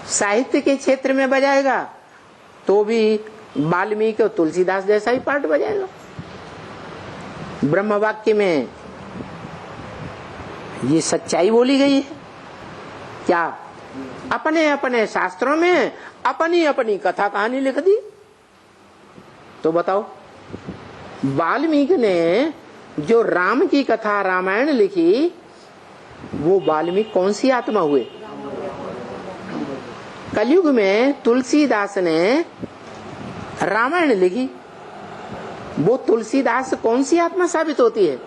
साहित्य के क्षेत्र में बजाएगा तो भी वाल्मीकि और तुलसीदास जैसा ही पार्ट बजाएगा। ब्रह्म वाक्य में ये सच्चाई बोली गई है क्या? अपने अपने शास्त्रों में अपनी अपनी कथा कहानी लिख दी। तो बताओ, वाल्मीकि ने जो राम की कथा रामायण लिखी, वो वाल्मीकि कौन सी आत्मा हुए? कलयुग में तुलसीदास ने रामायण लिखी, वो तुलसीदास कौन सी आत्मा साबित होती है?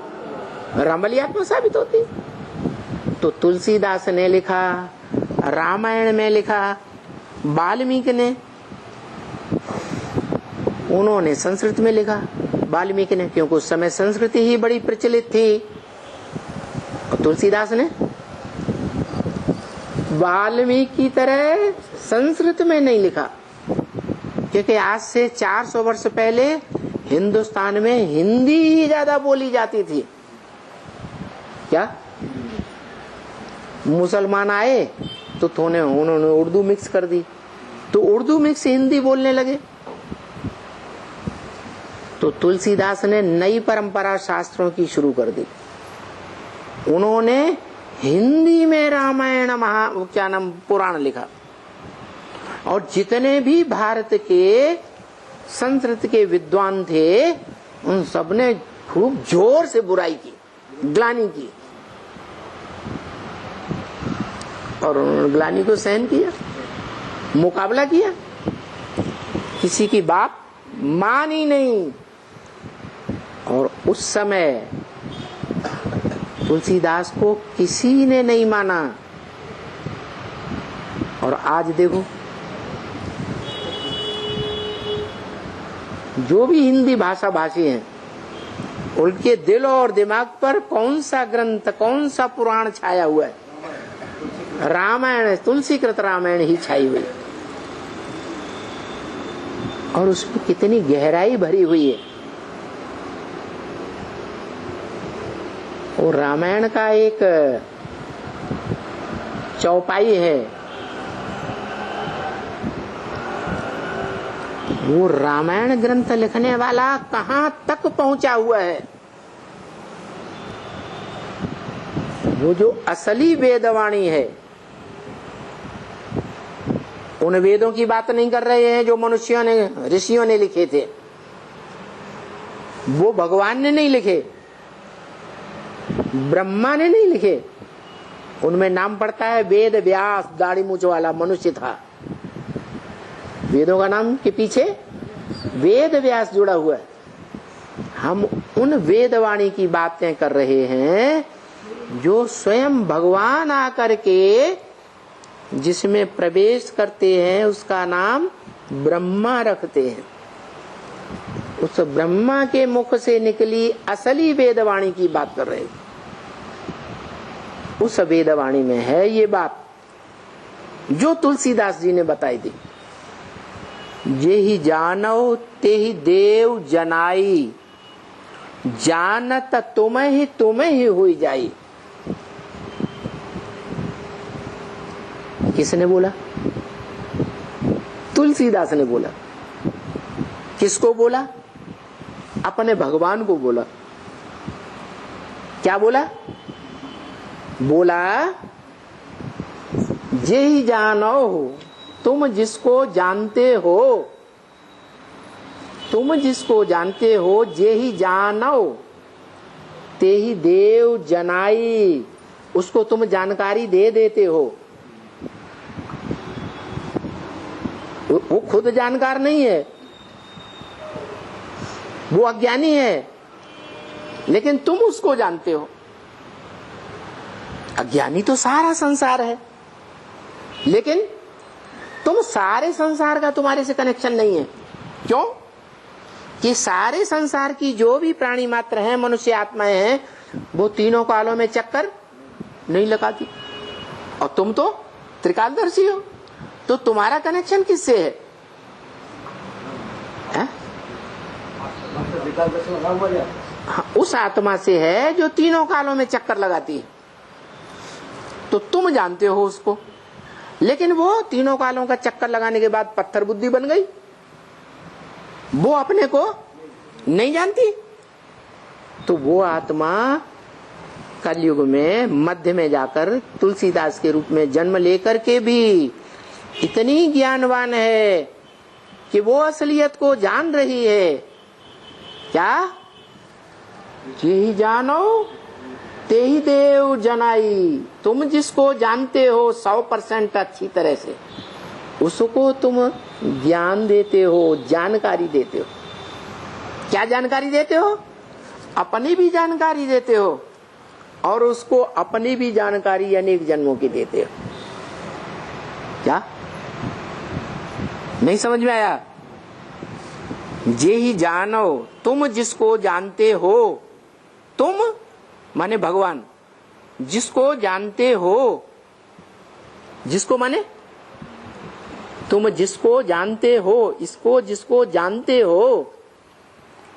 राम वाली आत्मा साबित होती है। तो तुलसीदास ने लिखा, रामायण में लिखा, वाल्मीकि ने, उन्होंने संस्कृत में लिखा वाल्मीकि ने, क्योंकि उस समय संस्कृत ही बड़ी प्रचलित थी। और तुलसीदास ने वाल्मीकि की तरह संस्कृत में नहीं लिखा, क्योंकि आज से 400 वर्ष पहले हिंदुस्तान में हिंदी ही ज्यादा बोली जाती थी। क्या मुसलमान आए तो उन्होंने उर्दू मिक्स कर दी, तो उर्दू मिक्स हिंदी बोलने लगे। तो तुलसीदास ने नई परंपरा शास्त्रों की शुरू कर दी। उन्होंने हिंदी में रामायण पुराण लिखा, और जितने भी भारत के संस्कृत के विद्वान थे, उन सब ने खूब जोर से बुराई की, ग्लानि की, और उन्होंने ग्लानि को सहन किया, मुकाबला किया, किसी की बात मानी नहीं। और उस समय तुलसीदास को किसी ने नहीं माना। और आज देखो, जो भी हिंदी भाषा भाषी हैं, उनके दिल और दिमाग पर कौन सा ग्रंथ, कौन सा पुराण छाया हुआ है? रामायण, तुलसीकृत रामायण ही छाई हुई, और उसमें कितनी गहराई भरी हुई है। और रामायण का एक चौपाई है, वो रामायण ग्रंथ लिखने वाला कहां तक पहुंचा हुआ है। वो जो असली वेदवाणी है, उन वेदों की बात नहीं कर रहे हैं जो मनुष्यों ने, ऋषियों ने लिखे थे। वो भगवान ने नहीं लिखे, ब्रह्मा ने नहीं लिखे। उनमें नाम पड़ता है वेद व्यास, दाढ़ी मूंछ वाला मनुष्य था। वेदों का नाम के पीछे वेद व्यास जुड़ा हुआ है। हम उन वेदवाणी की बातें कर रहे हैं जो स्वयं भगवान आकर के जिसमें प्रवेश करते हैं, उसका नाम ब्रह्मा रखते हैं। उस ब्रह्मा के मुख से निकली असली वेदवाणी की बात कर रहे हैं। उस वेदवाणी में है ये बात जो तुलसीदास जी ने बताई थी। जे ही जानो ते ही देव जनाई, जानत तुम्हें ही हुई जाई। किसने बोला? तुलसीदास ने बोला। किसको बोला? अपने भगवान को बोला। क्या बोला? बोला जे ही जानो, तुम जिसको जानते हो, तुम जिसको जानते हो, जे ही जानो ते ही देव जनाई, उसको तुम जानकारी दे देते हो। वो खुद जानकार नहीं है, वो अज्ञानी है, लेकिन तुम उसको जानते हो। अज्ञानी तो सारा संसार है, लेकिन तुम सारे संसार का तुम्हारे से कनेक्शन नहीं है। क्यों? कि सारे संसार की जो भी प्राणी मात्र हैं, मनुष्य आत्माएं हैं, वो तीनों कालों में चक्कर नहीं लगाती। और तुम तो त्रिकालदर्शी हो, तो तुम्हारा कनेक्शन किससे है? हाँ, उस आत्मा से है जो तीनों कालों में चक्कर लगाती है। तो तुम जानते हो उसको। लेकिन वो तीनों कालों का चक्कर लगाने के बाद पत्थर बुद्धि बन गई, वो अपने को नहीं जानती। तो वो आत्मा कलयुग में मध्य में जाकर तुलसीदास के रूप में जन्म लेकर के भी इतनी ज्ञानवान है कि वो असलियत को जान रही है। क्या? ये ही जानो ते ही देव जनाई। तुम जिसको जानते हो 100% अच्छी तरह से, उसको तुम ज्ञान देते हो, जानकारी देते हो। क्या जानकारी देते हो? अपनी भी जानकारी देते हो और उसको अपनी भी जानकारी अनेक जन्मों की देते हो। क्या नहीं समझ में आया? जे ही जानो, तुम जिसको जानते हो, तुम माने भगवान, जिसको जानते हो, जिसको माने तुम जिसको जानते हो, इसको जिसको जानते हो,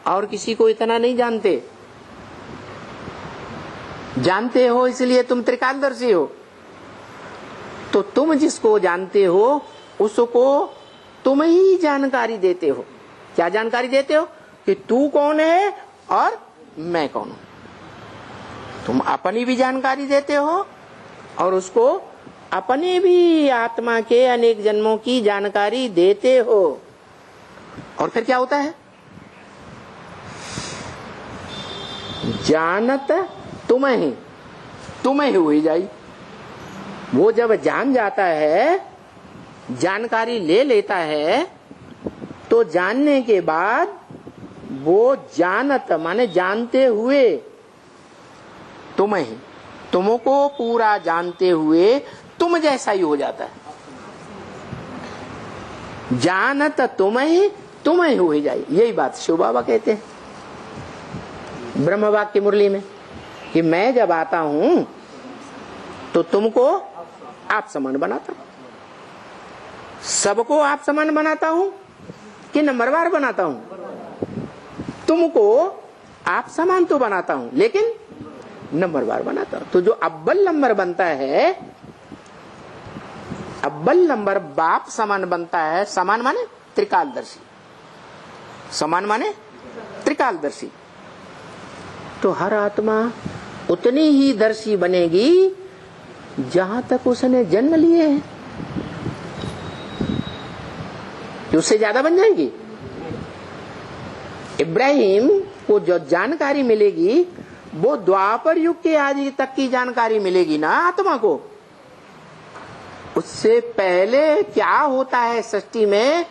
और किसी को इतना नहीं जानते। जानते हो इसलिए तुम त्रिकालदर्शी हो। तो तुम जिसको जानते हो उसको तुम ही जानकारी देते हो। क्या जानकारी देते हो? कि तू कौन है और मैं कौन हूं। तुम अपनी भी जानकारी देते हो और उसको अपने भी आत्मा के अनेक जन्मों की जानकारी देते हो। और फिर क्या होता है? जानत तुम्हें ही हुई जाई। वो जब जान जाता है, जानकारी ले लेता है, तो जानने के बाद वो जानत माने जानते हुए तुम्हें, तुमको पूरा जानते हुए तुम जैसा ही हो जाता है। जानत तुम्हें हो जाए। यही बात शिव बाबा कहते हैं ब्रह्मवाक्य की मुरली में कि मैं जब आता हूं तो तुमको आप समान बनाता हूं। सबको आप समान बनाता हूं कि नंबरवार बनाता हूं? तुमको आप समान तो बनाता हूं लेकिन नंबरवार बनाता हूं। तो जो अव्वल नंबर बनता है, अव्वल नंबर बाप समान बनता है। समान माने त्रिकालदर्शी, समान माने त्रिकालदर्शी। तो हर आत्मा उतनी ही दर्शी बनेगी जहां तक उसने जन्म लिए हैं। उससे ज्यादा बन जाएंगी। इब्राहिम को जो जानकारी मिलेगी वो द्वापर युग के आदि तक की जानकारी मिलेगी ना आत्मा को। उससे पहले क्या होता है सृष्टि में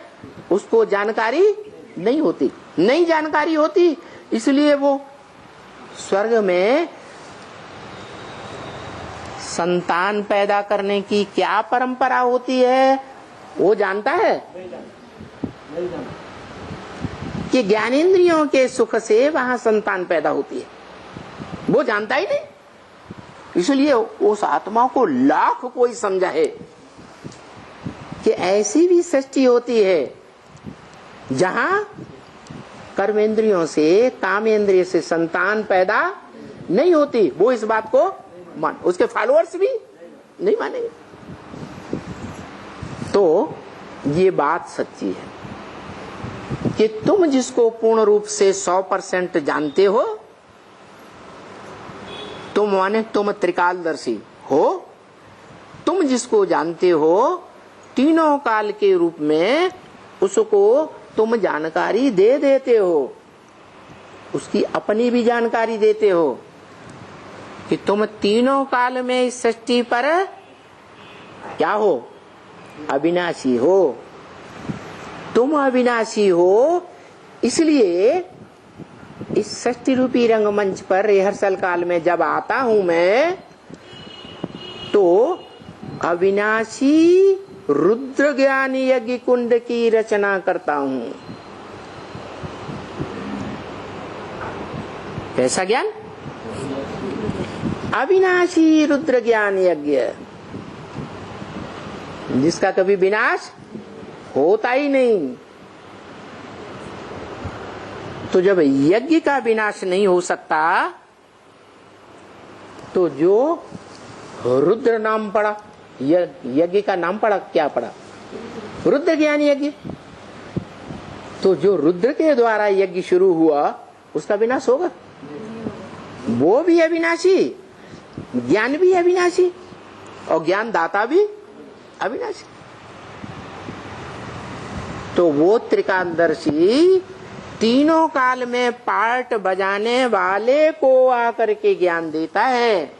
उसको जानकारी नहीं होती, नहीं जानकारी होती। इसलिए वो स्वर्ग में संतान पैदा करने की क्या परंपरा होती है वो जानता है कि ज्ञानेंद्रियों के सुख से वहां संतान पैदा होती है, वो जानता ही नहीं। इसलिए उस आत्मा को लाख कोई समझाए कि ऐसी भी सृष्टि होती है जहां कर्मेंद्रियों से, कामेंद्रिय से संतान पैदा नहीं होती, वो इस बात को मान, उसके फॉलोअर्स भी नहीं मानेंगे। तो ये बात सच्ची है कि तुम जिसको पूर्ण रूप से 100% जानते हो, तुम माने तुम त्रिकालदर्शी हो। तुम जिसको जानते हो तीनों काल के रूप में उसको तुम जानकारी दे देते हो, उसकी अपनी भी जानकारी देते हो कि तुम तीनों काल में इस सृष्टि पर क्या हो? अविनाशी हो। तुम अविनाशी हो, इसलिए इस सृष्टि रूपी रंगमंच पर रिहर्सल काल में जब आता हूं मैं तो अविनाशी रुद्र ज्ञान यज्ञ कुंड की रचना करता हूं। कैसा ज्ञान? अविनाशी रुद्र ज्ञान यज्ञ, जिसका कभी विनाश होता ही नहीं। तो जब यज्ञ का विनाश नहीं हो सकता तो जो रुद्र नाम पड़ा, यज्ञ का नाम पड़ा, क्या पड़ा? रुद्र ज्ञान यज्ञ। तो जो रुद्र के द्वारा यज्ञ शुरू हुआ उसका विनाश होगा? वो भी अविनाशी, ज्ञान भी अविनाशी और ज्ञान दाता भी अविनाशी। तो वो त्रिकालदर्शी तीनों काल में पार्ट बजाने वाले को आकर के ज्ञान देता है।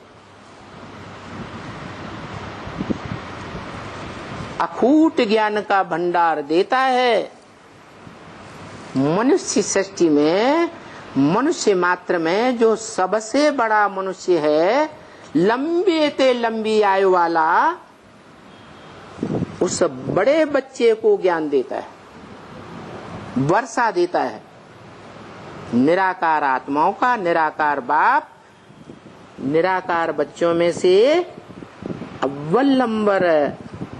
अखूट ज्ञान का भंडार देता है। मनुष्य सृष्टि में, मनुष्य मात्र में जो सबसे बड़ा मनुष्य है, लंबी ते लंबी आयु वाला, उस बड़े बच्चे को ज्ञान देता है, वर्षा देता है। निराकार आत्माओं का निराकार बाप निराकार बच्चों में से अव्वल नंबर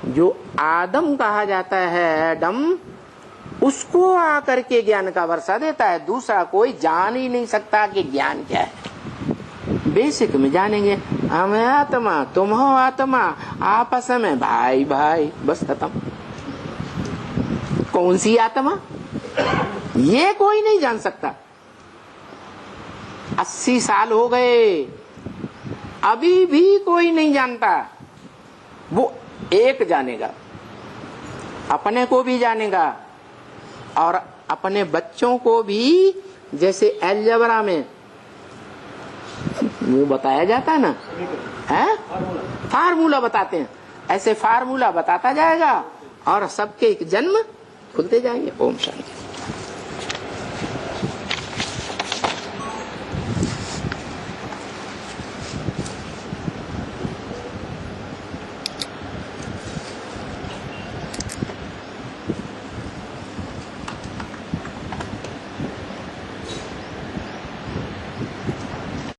जो आदम कहा जाता है, एडम, उसको आकर के ज्ञान का वर्षा देता है। दूसरा कोई जान ही नहीं सकता कि ज्ञान क्या है। बेसिक में जानेंगे, हम आत्मा, तुम हो आत्मा, आपस में भाई भाई, बस खत्म। कौन सी आत्मा, ये कोई नहीं जान सकता। 80 साल हो गए, अभी भी कोई नहीं जानता। वो एक जानेगा, अपने को भी जानेगा और अपने बच्चों को भी। जैसे अलजेब्रा में वो बताया जाता है ना, है फार्मूला बताते हैं, ऐसे फार्मूला बताता जाएगा और सबके जन्म खुलते जाएंगे। ओम शांति।